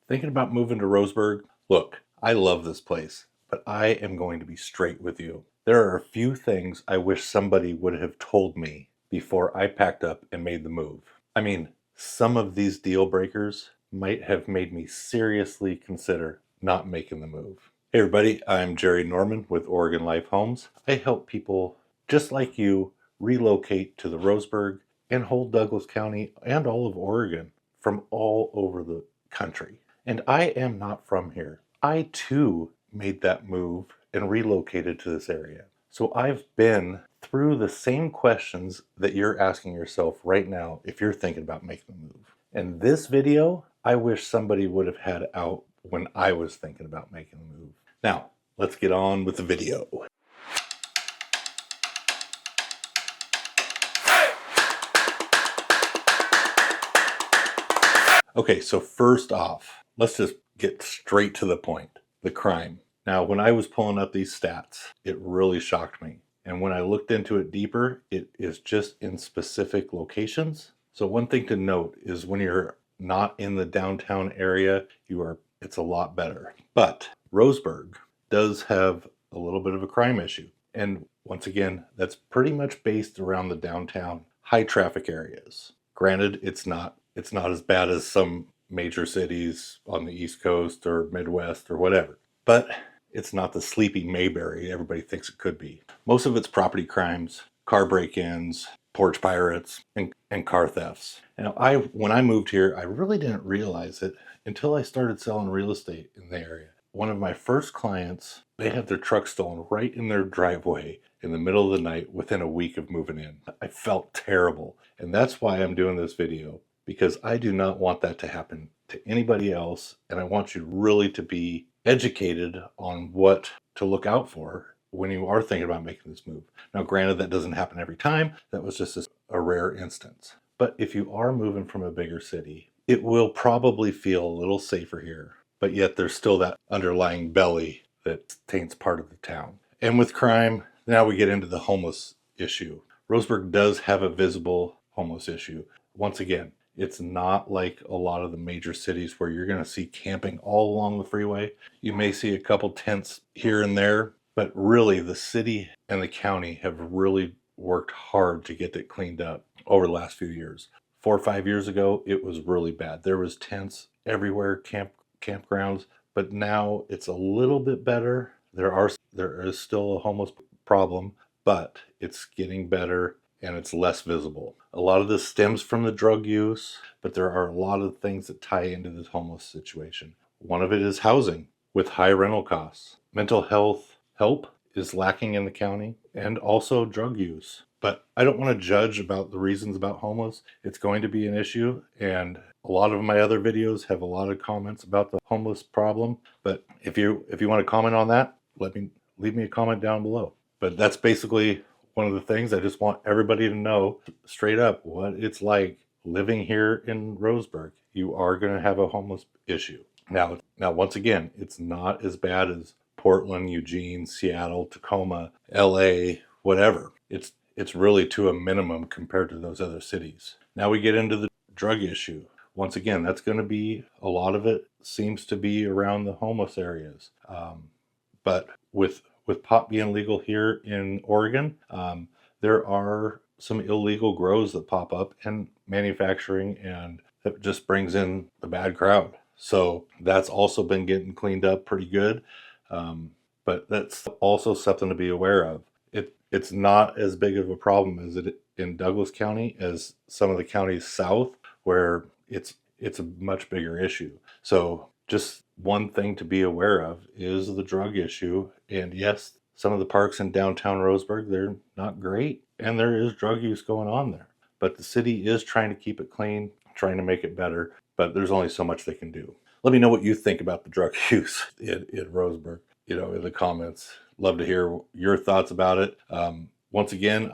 Thinking about moving to Roseburg? Look, I love this place, but I am going to be straight with you. There are a few things I wish somebody would have told me before I packed up and made the move. I mean, some of these deal breakers might have made me seriously consider not making the move. Hey everybody, I'm Jerry Norman with Oregon Life Homes. I help people just like you relocate to the Roseburg and whole Douglas County and all of Oregon from all over the country. And I am not from here. I too made that move and relocated to this area. So I've been through the same questions that you're asking yourself right now if you're thinking about making the move. And this video, I wish somebody would have had out when I was thinking about making the move. Now, let's get on with the video. Okay, so first off, let's just get straight to the point. The crime. Now, when I was pulling up these stats, it really shocked me. And when I looked into it deeper, it is just in specific locations. So one thing to note is when you're not in the downtown area, it's a lot better. But Roseburg does have a little bit of a crime issue. And once again, that's pretty much based around the downtown high traffic areas. Granted, it's not as bad as some major cities on the East Coast or Midwest or whatever, but it's not the sleepy Mayberry everybody thinks it could be. Most of it's property crimes, car break-ins, porch pirates, and car thefts. Now, when I moved here, I really didn't realize it until I started selling real estate in the area. One of my first clients, they had their truck stolen right in their driveway in the middle of the night within a week of moving in. I felt terrible, and that's why I'm doing this video, because I do not want that to happen to anybody else, and I want you really to be educated on what to look out for when you are thinking about making this move. Now, granted, that doesn't happen every time. That was just a rare instance. But if you are moving from a bigger city, it will probably feel a little safer here, but yet there's still that underlying belly that taints part of the town. And with crime, now we get into the homeless issue. Roseburg does have a visible homeless issue. Once again, it's not like a lot of the major cities where you're going to see camping all along the freeway. You may see a couple tents here and there, but really the city and the county have really worked hard to get it cleaned up over the last few years. 4 or 5 years ago, it was really bad. There was tents everywhere, campgrounds, but now it's a little bit better. There is still a homeless problem, but it's getting better and it's less visible. A lot of this stems from the drug use, but there are a lot of things that tie into this homeless situation. One of it is housing with high rental costs. Mental health help is lacking in the county, and also drug use. But I don't want to judge about the reasons about homeless. It's going to be an issue, and a lot of my other videos have a lot of comments about the homeless problem. But if you want to comment on that, leave me a comment down below. But that's basically one of the things. I just want everybody to know straight up what it's like living here in Roseburg. You are going to have a homeless issue. Now, once again, it's not as bad as Portland, Eugene, Seattle, Tacoma, LA, whatever. It's really to a minimum compared to those other cities. Now we get into the drug issue. Once again, that's going to be, a lot of it seems to be around the homeless areas. But with pot being legal here in Oregon, there are some illegal grows that pop up and manufacturing, and that just brings in the bad crowd. So that's also been getting cleaned up pretty good. But that's also something to be aware of. It's not as big of a problem as it in Douglas County as some of the counties south, where it's a much bigger issue. So just one thing to be aware of is the drug issue. And yes, some of the parks in downtown Roseburg, they're not great, and there is drug use going on there. But the city is trying to keep it clean, trying to make it better, but there's only so much they can do. Let me know what you think about the drug use in Roseburg, in the comments. Love to hear your thoughts about it. Once again,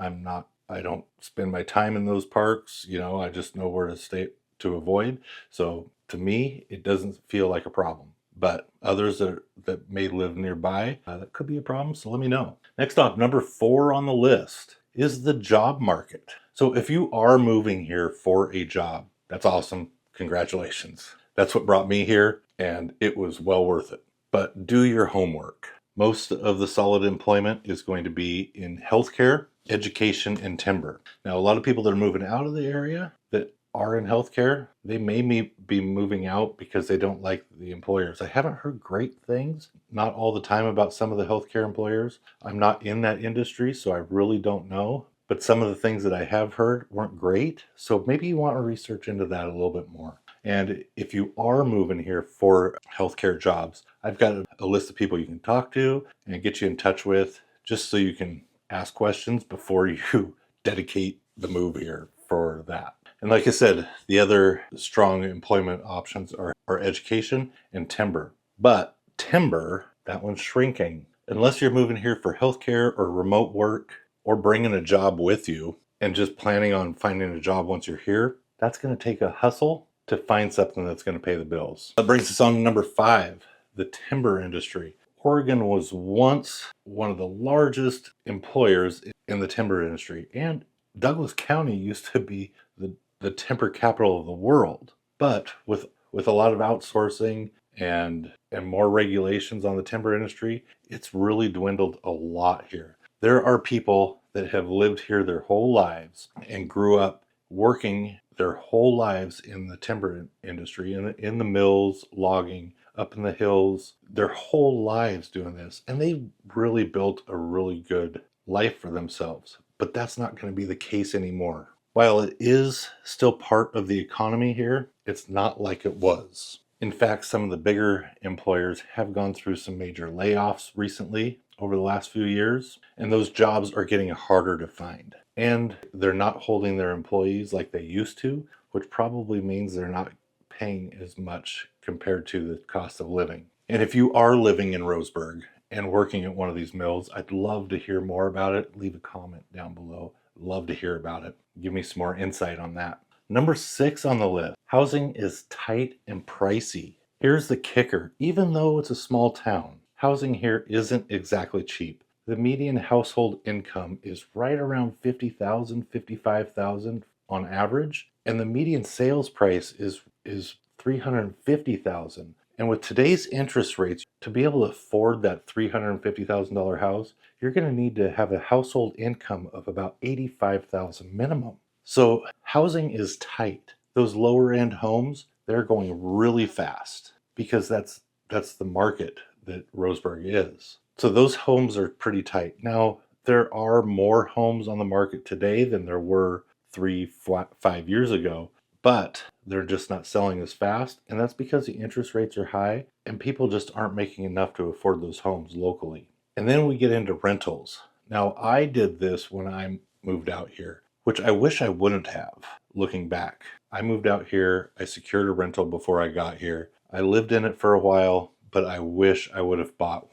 I don't spend my time in those parks. I just know where to stay to avoid. So to me, it doesn't feel like a problem. But others that may live nearby, that could be a problem. So let me know. Next up, number 4 on the list is the job market. So if you are moving here for a job, that's awesome. Congratulations. That's what brought me here. and it was well worth it. But do your homework. Most of the solid employment is going to be in healthcare, education, and timber. Now, a lot of people that are moving out of the area that are in healthcare, they may be moving out because they don't like the employers. I haven't heard great things, not all the time, about some of the healthcare employers. I'm not in that industry, so I really don't know. But some of the things that I have heard weren't great. So maybe you want to research into that a little bit more. And if you are moving here for healthcare jobs, I've got a list of people you can talk to and get you in touch with, just so you can ask questions before you dedicate the move here for that. And like I said, the other strong employment options are education and timber. But timber, that one's shrinking. Unless you're moving here for healthcare or remote work or bringing a job with you and just planning on finding a job once you're here, that's going to take a hustle to find something that's going to pay the bills. That brings us on to number 5, the timber industry. Oregon was once one of the largest employers in the timber industry, and Douglas County used to be the timber capital of the world. But with a lot of outsourcing and more regulations on the timber industry, it's really dwindled a lot here. There are people that have lived here their whole lives and grew up working their whole lives in the timber industry, in the mills, logging, up in the hills, their whole lives doing this. And they really built a really good life for themselves. But that's not going to be the case anymore. While it is still part of the economy here, it's not like it was. In fact, some of the bigger employers have gone through some major layoffs recently over the last few years, and those jobs are getting harder to find. And they're not holding their employees like they used to, which probably means they're not paying as much compared to the cost of living. And if you are living in Roseburg and working at one of these mills, I'd love to hear more about it. Leave a comment down below. Love to hear about it. Give me some more insight on that. Number 6 on the list, housing is tight and pricey. Here's the kicker. Even though it's a small town, housing here isn't exactly cheap. The median household income is right around $50,000, $55,000 on average, and the median sales price is $350,000. And with today's interest rates, to be able to afford that $350,000 house, you're going to need to have a household income of about $85,000 minimum. So housing is tight. Those lower end homes, they're going really fast because that's the market that Roseburg is. So those homes are pretty tight. Now, there are more homes on the market today than there were 5 years ago, but they're just not selling as fast. And that's because the interest rates are high and people just aren't making enough to afford those homes locally. And then we get into rentals. Now, I did this when I moved out here, which I wish I wouldn't have, looking back. I moved out here, I secured a rental before I got here. I lived in it for a while, but I wish I would have bought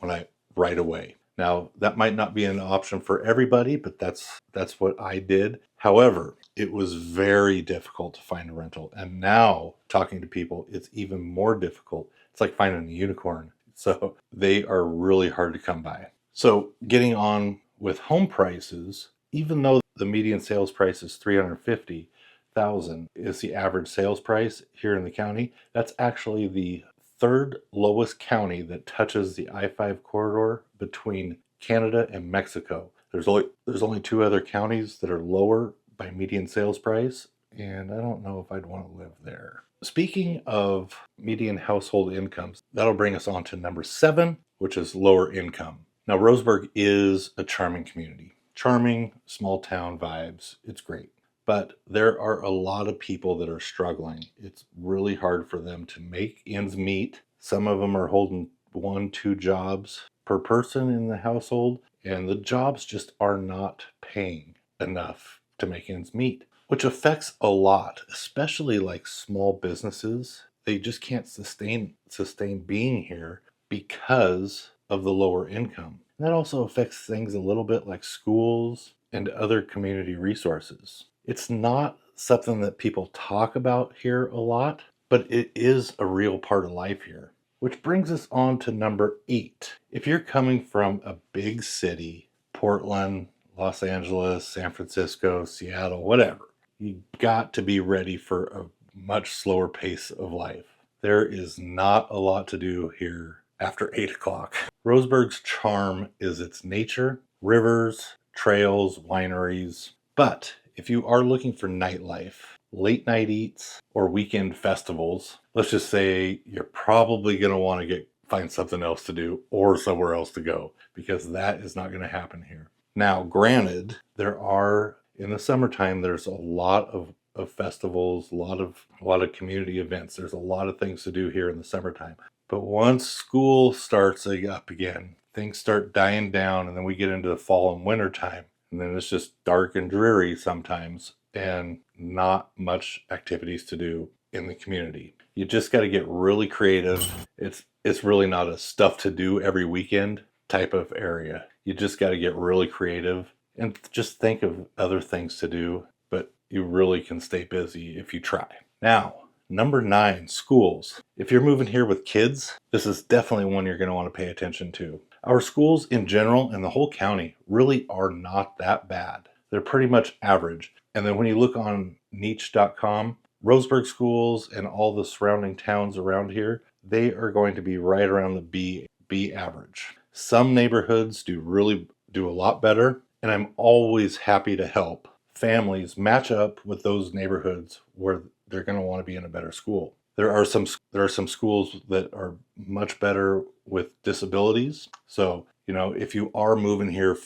right away. Now, that might not be an option for everybody, but that's what I did. However, it was very difficult to find a rental. And now, talking to people, it's even more difficult. It's like finding a unicorn. So they are really hard to come by. So getting on with home prices, even though the median sales price is $350,000 is the average sales price here in the county, that's actually the third lowest county that touches the I-5 corridor between Canada and Mexico. There's only 2 other counties that are lower by median sales price, and I don't know if I'd want to live there. Speaking of median household incomes, that'll bring us on to number 7, which is lower income. Now, Roseburg is a charming community. Charming, small town vibes. It's great. But there are a lot of people that are struggling. It's really hard for them to make ends meet. Some of them are holding 1-2 jobs per person in the household, and the jobs just are not paying enough to make ends meet, which affects a lot, especially like small businesses. They just can't sustain being here because of the lower income. And that also affects things a little bit like schools and other community resources. It's not something that people talk about here a lot, but it is a real part of life here. Which brings us on to number 8. If you're coming from a big city, Portland, Los Angeles, San Francisco, Seattle, whatever, you got to be ready for a much slower pace of life. There is not a lot to do here after 8 o'clock. Roseburg's charm is its nature, rivers, trails, wineries. But if you are looking for nightlife, late night eats, or weekend festivals, let's just say you're probably going to want to find something else to do or somewhere else to go, because that is not going to happen here. Now, granted, in the summertime, there's a lot of festivals, a lot of community events. There's a lot of things to do here in the summertime. But once school starts up again, things start dying down, and then we get into the fall and winter time, and then it's just dark and dreary sometimes, and not much activities to do in the community. You just got to get really creative. It's really not a stuff to do every weekend type of area. You just got to get really creative and just think of other things to do, but you really can stay busy if you try. Now, number 9, schools. If you're moving here with kids, this is definitely one you're going to want to pay attention to. Our schools in general and the whole county really are not that bad. They're pretty much average. And then when you look on niche.com, Roseburg schools and all the surrounding towns around here, they are going to be right around the B average. Some neighborhoods do a lot better, and I'm always happy to help families match up with those neighborhoods where they're going to want to be in a better school. There are some schools that are much better with disabilities. So, if you are moving here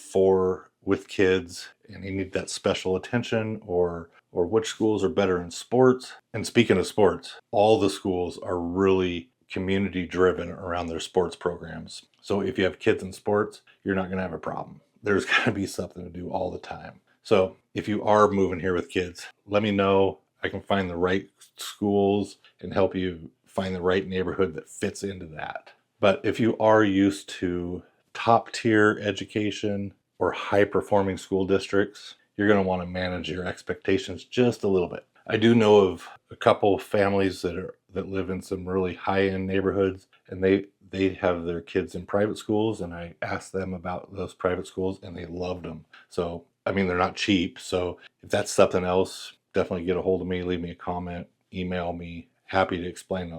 with kids and you need that special attention, or which schools are better in sports. And speaking of sports, all the schools are really community driven around their sports programs. So if you have kids in sports, you're not going to have a problem. There's going to be something to do all the time. So if you are moving here with kids, let me know. I can find the right schools and help you find the right neighborhood that fits into that. But if you are used to top tier education or high performing school districts, you're going to want to manage your expectations just a little bit. I do know of a couple families that live in some really high end neighborhoods, and they have their kids in private schools, and I asked them about those private schools and they loved them. So, I mean, they're not cheap. So if that's something else, definitely get a hold of me, leave me a comment, email me. Happy to explain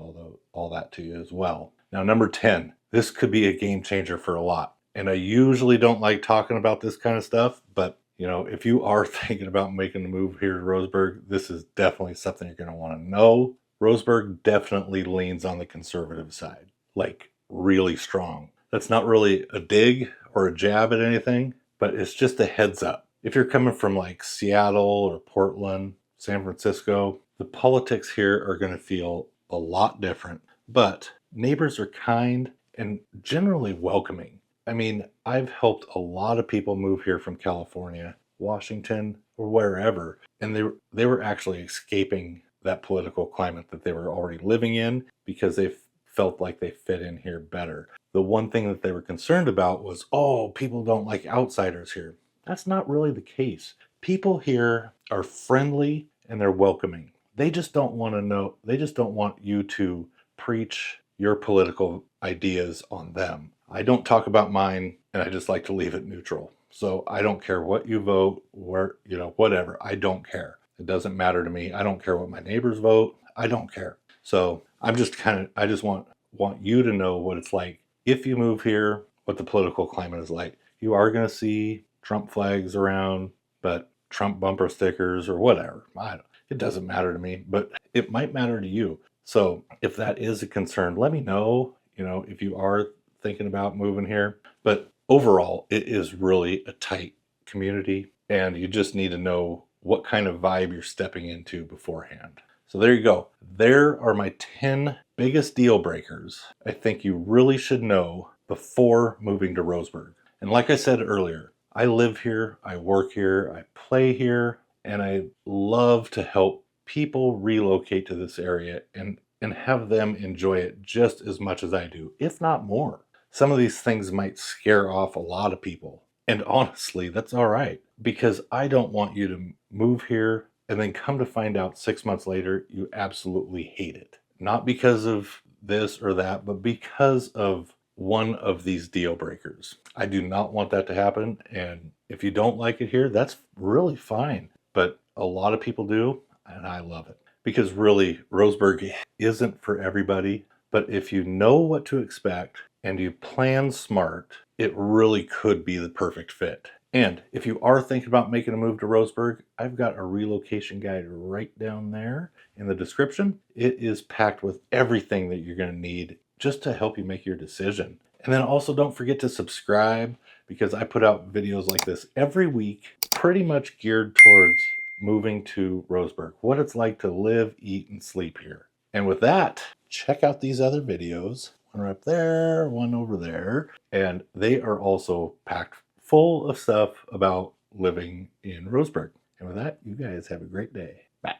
all that to you as well. Now, number 10, this could be a game changer for a lot. And I usually don't like talking about this kind of stuff, but if you are thinking about making the move here to Roseburg, this is definitely something you're going to want to know. Roseburg definitely leans on the conservative side, like really strong. That's not really a dig or a jab at anything, but it's just a heads up. If you're coming from like Seattle or Portland, San Francisco, the politics here are going to feel a lot different, but neighbors are kind and generally welcoming. I mean, I've helped a lot of people move here from California, Washington, or wherever, and they were actually escaping that political climate that they were already living in because they felt like they fit in here better. The one thing that they were concerned about was, people don't like outsiders here. That's not really the case. People here are friendly and they're welcoming. They just don't want you to preach your political ideas on them. I don't talk about mine, and I just like to leave it neutral. So I don't care what you vote, whatever. I don't care. It doesn't matter to me. I don't care what my neighbors vote. I don't care. So I just want you to know what it's like if you move here, what the political climate is like. You are going to see Trump flags around, but Trump bumper stickers or whatever. It doesn't matter to me, but it might matter to you. So if that is a concern, let me know, if you are thinking about moving here. But overall, it is really a tight community, and you just need to know what kind of vibe you're stepping into beforehand. So there you go. There are my 10 biggest deal breakers I think you really should know before moving to Roseburg. And like I said earlier, I live here, I work here, I play here, and I love to help people relocate to this area and have them enjoy it just as much as I do, if not more. Some of these things might scare off a lot of people. And honestly, that's all right, because I don't want you to move here and then come to find out 6 months later you absolutely hate it. Not because of this or that, but because of one of these deal breakers. I do not want that to happen. And if you don't like it here, that's really fine. But a lot of people do, and I love it. Because really, Roseburg isn't for everybody, but if you know what to expect and you plan smart, it really could be the perfect fit. And if you are thinking about making a move to Roseburg, I've got a relocation guide right down there in the description. It is packed with everything that you're going to need just to help you make your decision. And then also don't forget to subscribe, because I put out videos like this every week, pretty much geared towards moving to Roseburg, what it's like to live, eat, and sleep here. And with that, check out these other videos. One right up there, one over there. And they are also packed full of stuff about living in Roseburg. And with that, you guys have a great day.